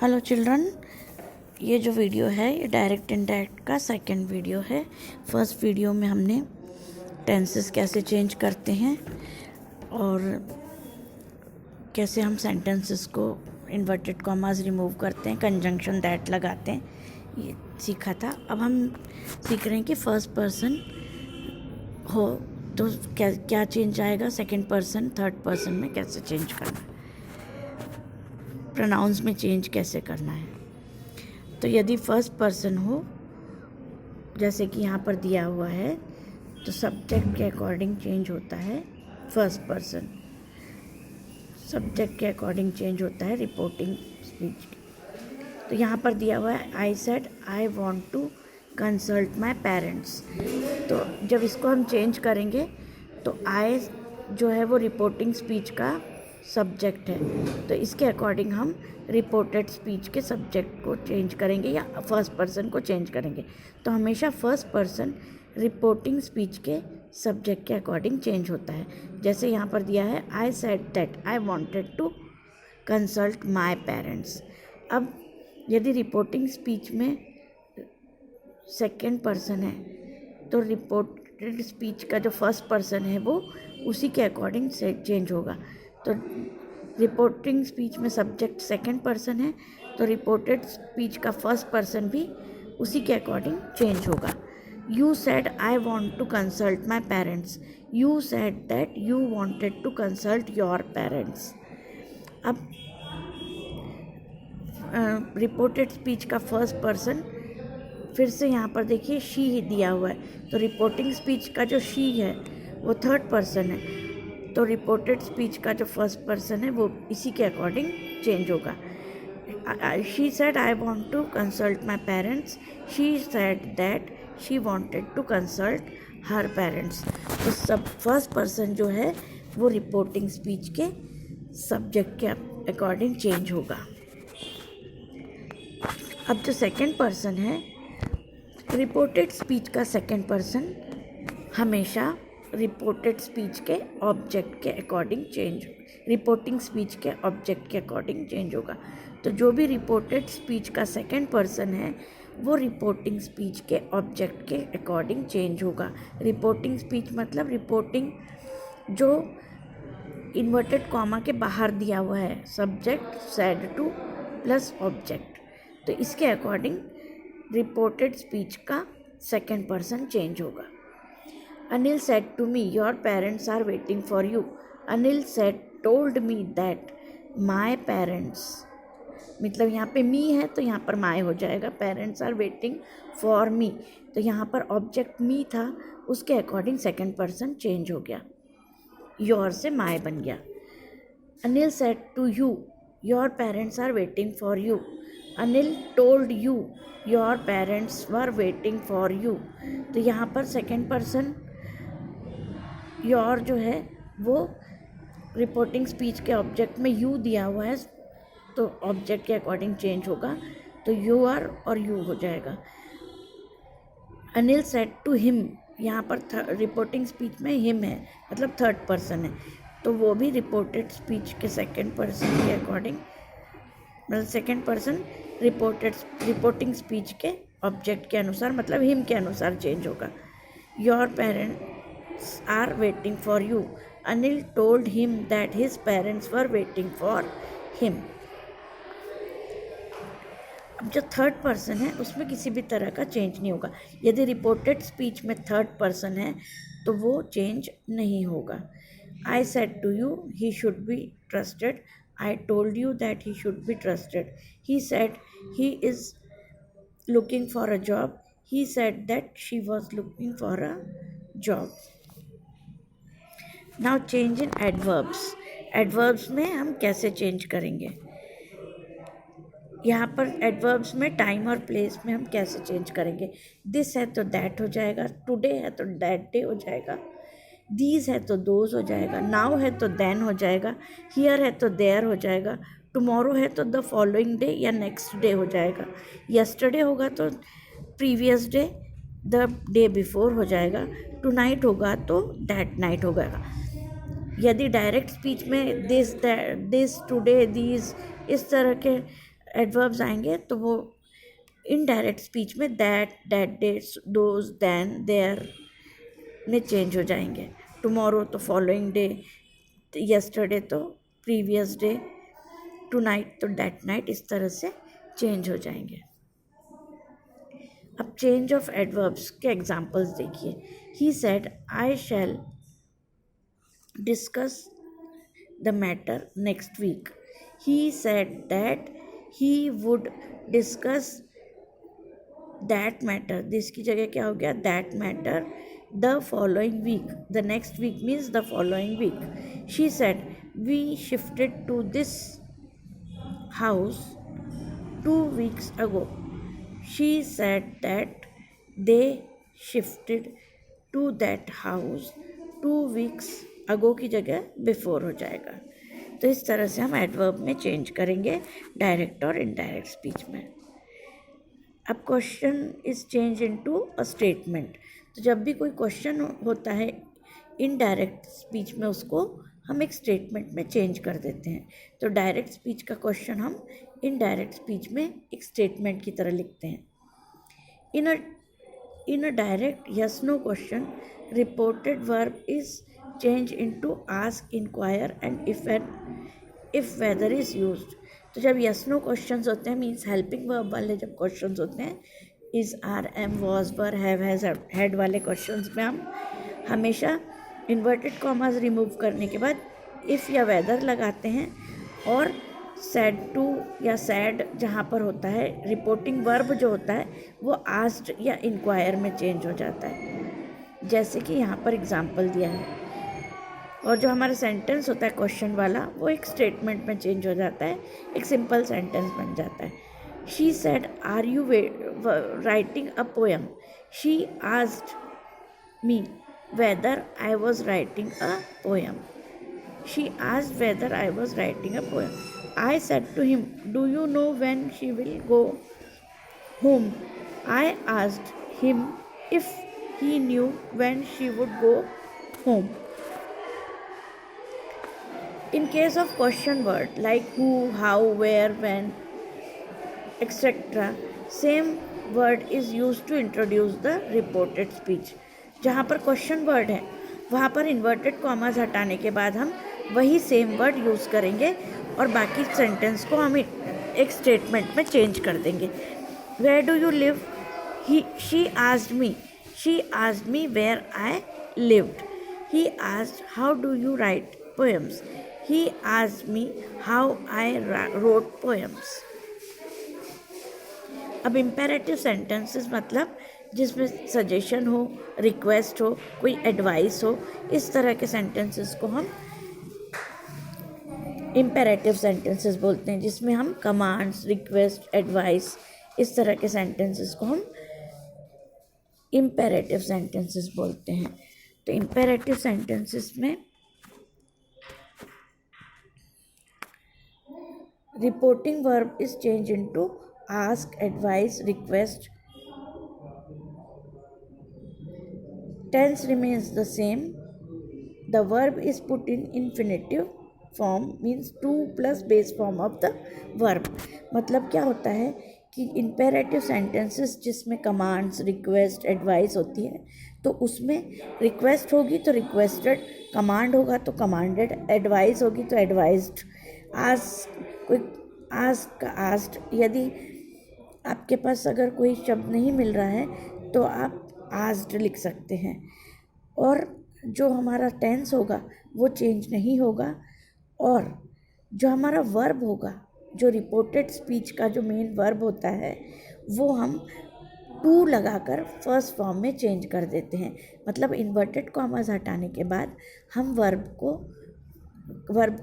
Hello children, ये जो video है ये डायरेक्ट इनडायरेक्ट का सेकंड वीडियो है। फर्स्ट वीडियो में हमने टेंसेस कैसे चेंज करते हैं और कैसे हम सेंटेंसेस को इन्वर्टेड कॉमास रिमूव करते हैं, कंजंक्शन दैट लगाते हैं, ये सीखा था। अब हम सीख रहे हैं कि फर्स्ट पर्सन हो तो क्या चेंज आएगा, सेकंड पर्सन थर्ड पर्सन में कैसे चेंज करना है, प्रोनाउंस में चेंज कैसे करना है। तो यदि फर्स्ट पर्सन हो, जैसे कि यहाँ पर दिया हुआ है, तो सब्जेक्ट के अकॉर्डिंग चेंज होता है। फर्स्ट पर्सन सब्जेक्ट के अकॉर्डिंग चेंज होता है रिपोर्टिंग स्पीच। तो यहाँ पर दिया हुआ है I said I want to consult my parents. तो जब इसको हम चेंज करेंगे तो आई जो है वो रिपोर्टिंग स्पीच का सब्जेक्ट है, तो इसके अकॉर्डिंग हम रिपोर्टेड स्पीच के सब्जेक्ट को चेंज करेंगे या फर्स्ट पर्सन को चेंज करेंगे। तो हमेशा फर्स्ट पर्सन रिपोर्टिंग स्पीच के सब्जेक्ट के अकॉर्डिंग चेंज होता है। जैसे यहाँ पर दिया है I said that I wanted to consult my parents. अब यदि रिपोर्टिंग स्पीच में सेकेंड पर्सन है तो रिपोर्टेड स्पीच का जो फर्स्ट पर्सन है वो उसी के अकॉर्डिंग से चेंज होगा। तो रिपोर्टिंग स्पीच में सब्जेक्ट सेकंड पर्सन है तो रिपोर्टेड स्पीच का फर्स्ट पर्सन भी उसी के अकॉर्डिंग चेंज होगा। You said I want to consult my parents, you said that you wanted to consult your parents. अब रिपोर्टेड स्पीच का फर्स्ट पर्सन फिर से यहाँ पर देखिए शी ही दिया हुआ है, तो रिपोर्टिंग स्पीच का जो शी है वो थर्ड पर्सन है, तो रिपोर्टेड स्पीच का जो फर्स्ट पर्सन है वो इसी के अकॉर्डिंग चेंज होगा। She said I want to consult my parents, she said that she wanted to consult her parents. तो सब फर्स्ट पर्सन जो है वो रिपोर्टिंग स्पीच के सब्जेक्ट के अकॉर्डिंग चेंज होगा। अब जो सेकंड पर्सन है, रिपोर्टेड स्पीच का सेकंड पर्सन हमेशा रिपोर्टेड स्पीच के ऑब्जेक्ट के अकॉर्डिंग चेंज, रिपोर्टिंग स्पीच के ऑब्जेक्ट के अकॉर्डिंग चेंज होगा। तो जो भी रिपोर्टेड स्पीच का सेकंड पर्सन है वो रिपोर्टिंग स्पीच के ऑब्जेक्ट के अकॉर्डिंग चेंज होगा। रिपोर्टिंग स्पीच मतलब रिपोर्टिंग जो इन्वर्टेड कॉमा के बाहर दिया हुआ है, subject said two plus object, तो इसके अकॉर्डिंग रिपोर्टेड स्पीच का सेकंड पर्सन चेंज होगा। Anil said to me, your parents are waiting for you. Anil told me that my parents, मतलब यहाँ पे मी है तो यहाँ पर माय हो जाएगा, parents are waiting for me, तो यहाँ पर ऑब्जेक्ट मी था, उसके अकॉर्डिंग सेकंड पर्सन चेंज हो गया, योर से माय बन गया। Anil said to you, your parents are waiting for you. Anil told you, your parents were waiting for you. तो यहाँ पर सेकंड पर्सन योर जो है वो रिपोर्टिंग स्पीच के ऑब्जेक्ट में यू दिया हुआ है, तो ऑब्जेक्ट के अकॉर्डिंग चेंज होगा, तो यू आर और यू हो जाएगा। अनिल सेड टू हिम, यहाँ पर रिपोर्टिंग स्पीच में हिम है मतलब थर्ड पर्सन है, तो वो भी रिपोर्टेड स्पीच के सेकंड पर्सन के अकॉर्डिंग, मतलब सेकंड पर्सन रिपोर्टिंग स्पीच के ऑब्जेक्ट के अनुसार मतलब हिम के अनुसार चेंज होगा। Your parents are waiting for you. Anil told him that his parents were waiting for him. अब जो थर्ड पर्सन है उसमें किसी भी तरह का चेंज नहीं होगा। यदि रिपोर्टेड स्पीच में थर्ड पर्सन है तो वो चेंज नहीं होगा। I said to you he should be trusted. I told you that he should be trusted. He said he is looking for a job. He said that she was looking for a job. Now change in adverbs. Adverbs में हम कैसे change करेंगे, यहाँ पर adverbs में time और place में हम कैसे चेंज करेंगे। दिस है तो दैट हो जाएगा, टुडे है तो दैट डे हो जाएगा, दीज है तो दोज हो जाएगा, नाउ है तो देन हो जाएगा, हियर है तो देयर हो जाएगा, टुमारो है तो द फॉलोइंग डे या नेक्स्ट डे हो जाएगा, यस्टरडे होगा तो previous day, the day before हो जाएगा, टुनाइट होगा तो दैट नाइट हो जाएगा। यदि डायरेक्ट स्पीच में दिस टुडे दीज इस तरह के एडवर्ब्स आएंगे तो वो इनडायरेक्ट स्पीच में दैट, डेट्स, दोज, दैन, देयर में चेंज हो जाएंगे। टुमारो तो फॉलोइंग डे, यस्टरडे तो प्रीवियस डे, टू नाइट तो दैट नाइट, इस तरह से चेंज हो जाएंगे। अब चेंज ऑफ एडवर्ब्स के एग्जाम्पल्स देखिए। He said I shall discuss the matter next week. He said that he would discuss that matter, this की जगह क्या हो गया, that matter, the following week, the next week means the following week. She said we shifted to this house 2 weeks ago. She said that they shifted to that house 2 weeks ago की जगह before हो जाएगा। तो इस तरह से हम adverb में चेंज करेंगे डायरेक्ट और इनडायरेक्ट स्पीच में। अब question is change into a statement. तो जब भी कोई क्वेश्चन होता है इनडायरेक्ट स्पीच में, उसको हम एक स्टेटमेंट में चेंज कर देते हैं। तो डायरेक्ट स्पीच का क्वेश्चन हम इनडायरेक्ट स्पीच में एक स्टेटमेंट की तरह लिखते हैं। In a direct yes no question, reported verb is change into ask, enquire and if whether is used. तो जब यस नो क्वेश्चंस होते हैं, मीन्स हेल्पिंग वर्ब वाले जब क्वेश्चंस होते हैं, is, are, am, was, were, have, has, had वाले questions में हम हमेशा इन्वर्टेड कॉमास रिमूव करने के बाद इफ़ या वेदर लगाते हैं, और सैड टू या सैड जहाँ पर होता है, रिपोर्टिंग वर्ब जो होता है वो आस्क्ड या इंक्वायर में चेंज हो जाता है, जैसे कि यहाँ पर एग्जांपल दिया है। और जो हमारा सेंटेंस होता है क्वेश्चन वाला, वो एक स्टेटमेंट में चेंज हो जाता है, एक सिंपल सेंटेंस बन जाता है। She said are you writing a poem. She asked me whether I was writing a poem. She asked whether I was writing a poem. I said to him, do you know when she will go home? I asked him if he knew when she would go home. In case of question word like who, how, where, when, etc., same word is used to introduce the reported speech. जहाँ पर question word है वहाँ पर inverted commas हटाने के बाद हम वही सेम वर्ड यूज़ करेंगे और बाकी सेंटेंस को हम एक स्टेटमेंट में चेंज कर देंगे। Where do you live? She asked me where I lived. He asked how do you write poems. He asked me how I wrote poems. अब इम्पेरेटिव सेंटेंसेस मतलब जिसमें सजेशन हो, रिक्वेस्ट हो, कोई एडवाइस हो, इस तरह के सेंटेंसेस को हम इम्पेरेटिव सेंटेंसेस बोलते हैं, जिसमें हम कमांड्स, रिक्वेस्ट, एडवाइस, इस तरह के सेंटेंसेस को हम इम्पेरेटिव सेंटेंसेस बोलते हैं। तो इम्पेरेटिव सेंटेंसेस में reporting verb is change into ask, advice, request. Tense remains the same. The verb is put in infinitive form, means to plus base form of the verb. मतलब क्या होता है कि imperative sentences जिसमें commands, request, advice होती है, तो उसमें request होगी तो requested, command होगा तो commanded, advice होगी तो advised, asked। यदि आपके पास अगर कोई शब्द नहीं मिल रहा है तो आप आस्क्ड लिख सकते हैं, और जो हमारा टेंस होगा वो चेंज नहीं होगा, और जो हमारा वर्ब होगा, जो रिपोर्टेड स्पीच का जो मेन वर्ब होता है, वो हम टू लगाकर फर्स्ट फॉर्म में चेंज कर देते हैं। मतलब इन्वर्टेड कॉमास हटाने के बाद हम वर्ब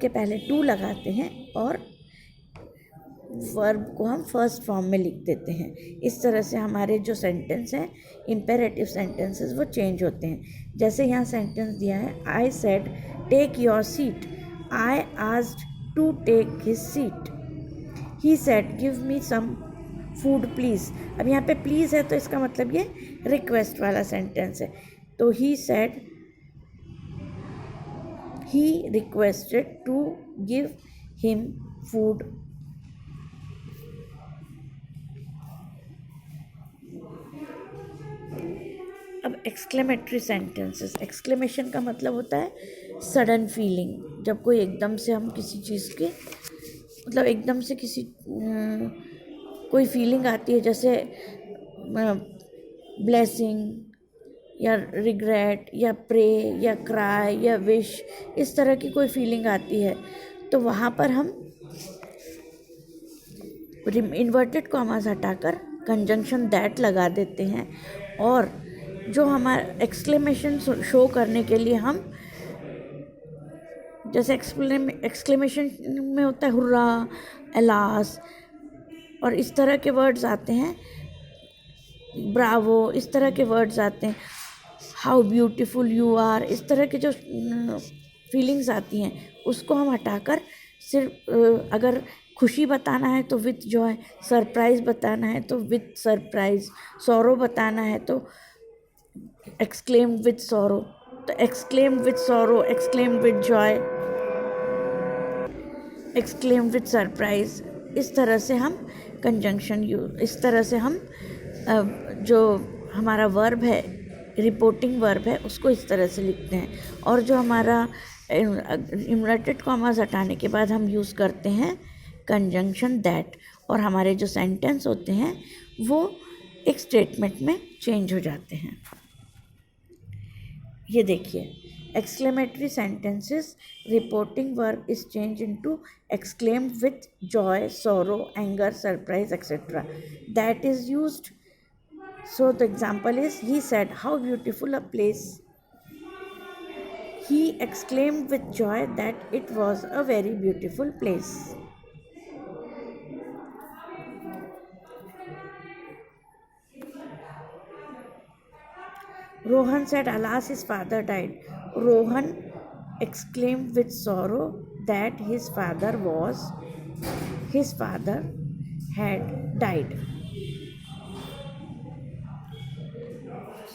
के पहले टू लगाते हैं और वर्ब को हम फर्स्ट फॉर्म में लिख देते हैं। इस तरह से हमारे जो सेंटेंस हैं इम्पेरेटिव सेंटेंसेस वो चेंज होते हैं। जैसे यहाँ सेंटेंस दिया है, I said take your seat. I asked to take his seat. He said give me some food please. अब यहाँ पे प्लीज़ है तो इसका मतलब ये रिक्वेस्ट वाला सेंटेंस है। तो he said he requested to give him food अब एक्सक्लेमेटरी सेंटेंसेस, एक्सक्लेमेशन का मतलब होता है सडन फीलिंग, जब कोई एकदम से हम किसी चीज़ के मतलब एकदम से किसी कोई फीलिंग आती है, जैसे ब्लेसिंग या रिग्रेट या प्रे या क्राई या विश, इस तरह की कोई फीलिंग आती है तो वहाँ पर हम इन्वर्टेड कॉमास हटाकर कंजंक्शन दैट लगा देते हैं, और जो हमारा एक्सक्लेमेशन शो करने के लिए हम जैसे एक्सक्लेमेशन में होता है हुर्रा, एलास, और इस तरह के वर्ड्स आते हैं, ब्रावो, इस तरह के वर्ड्स आते हैं, हाउ ब्यूटीफुल यू आर, इस तरह के जो फीलिंग्स आती हैं उसको हम हटाकर सिर्फ अगर खुशी बताना है तो विथ जॉय, सरप्राइज़ बताना है तो विथ सरप्राइज, सॉरो बताना है तो एक्सक्लेम विथ सॉरो, तो exclaim with sorrow, exclaim with Joy, exclaim with surprise, इस तरह से हम कंजंक्शन इस तरह से हम जो हमारा वर्ब है, रिपोर्टिंग वर्ब है, उसको इस तरह से लिखते हैं। और जो हमारा इन्वर्टेड कॉमास हटाने के बाद हम यूज़ करते हैं कंजंक्शन दैट, और हमारे जो सेंटेंस होते हैं वो एक स्टेटमेंट में चेंज हो जाते हैं। ये देखिए, exclamatory sentences, reporting verb is change into exclaimed with Joy, sorrow, anger, surprise etcetera, that is used. So the example is, he said, how beautiful a place. He exclaimed with joy that it was a very beautiful place. Rohan said, alas, his father died. Rohan exclaimed with sorrow that his father had died.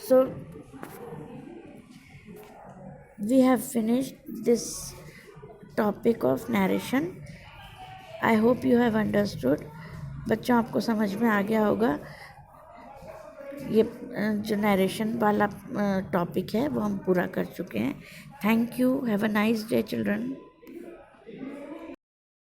So we have finished this topic of narration. I hope you have understood. बच्चों, आपको समझ में आ गया होगा। ये जो narration वाला topic है वो हम पूरा कर चुके हैं। Thank you. Have a nice day children.